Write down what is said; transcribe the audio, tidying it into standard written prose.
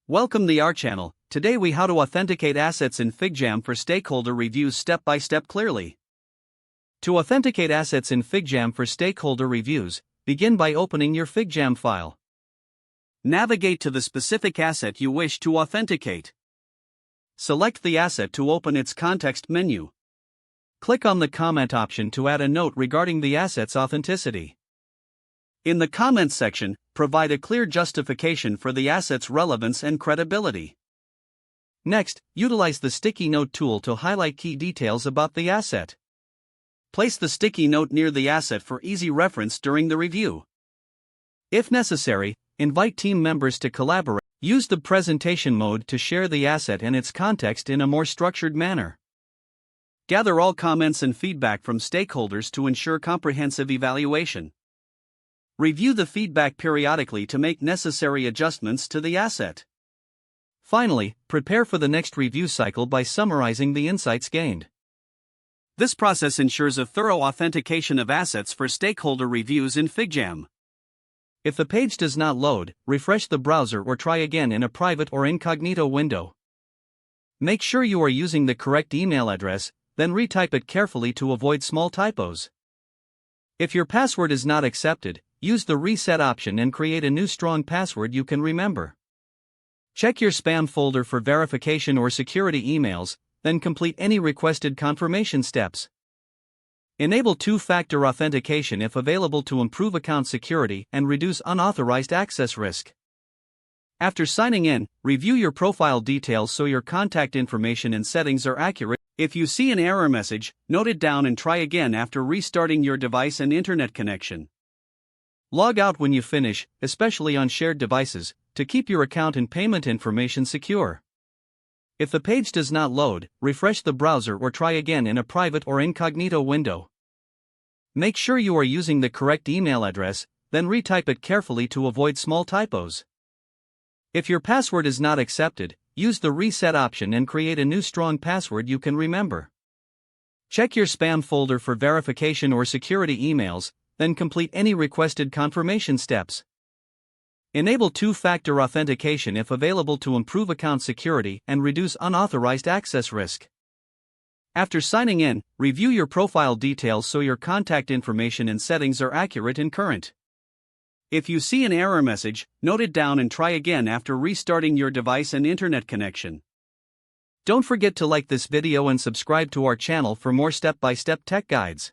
Welcome to our channel. Today we how to authenticate assets in FigJam for stakeholder reviews step by step clearly. To authenticate assets in FigJam for stakeholder reviews, begin by opening your FigJam file. Navigate to the specific asset you wish to authenticate. Select the asset to open its context menu. Click on the comment option to add a note regarding the asset's authenticity. In the comments section, provide a clear justification for the asset's relevance and credibility. Next, utilize the sticky note tool to highlight key details about the asset. Place the sticky note near the asset for easy reference during the review. If necessary, invite team members to collaborate. Use the presentation mode to share the asset and its context in a more structured manner. Gather all comments and feedback from stakeholders to ensure comprehensive evaluation. Review the feedback periodically to make necessary adjustments to the asset. Finally, prepare for the next review cycle by summarizing the insights gained. This process ensures a thorough authentication of assets for stakeholder reviews in FigJam. If the page does not load, refresh the browser or try again in a private or incognito window. Make sure you are using the correct email address, then retype it carefully to avoid small typos. If your password is not accepted, use the reset option and create a new strong password you can remember. Check your spam folder for verification or security emails, then complete any requested confirmation steps. Enable two-factor authentication if available to improve account security and reduce unauthorized access risk. After signing in, review your profile details so your contact information and settings are accurate. If you see an error message, note it down and try again after restarting your device and internet connection. Log out when you finish, especially on shared devices, to keep your account and payment information secure. If the page does not load, refresh the browser or try again in a private or incognito window. Make sure you are using the correct email address, then retype it carefully to avoid small typos. If your password is not accepted, use the reset option and create a new strong password you can remember. Check your spam folder for verification or security emails, then complete any requested confirmation steps. Enable two-factor authentication if available to improve account security and reduce unauthorized access risk. After signing in, review your profile details so your contact information and settings are accurate and current. If you see an error message, note it down and try again after restarting your device and internet connection. Don't forget to like this video and subscribe to our channel for more step-by-step tech guides.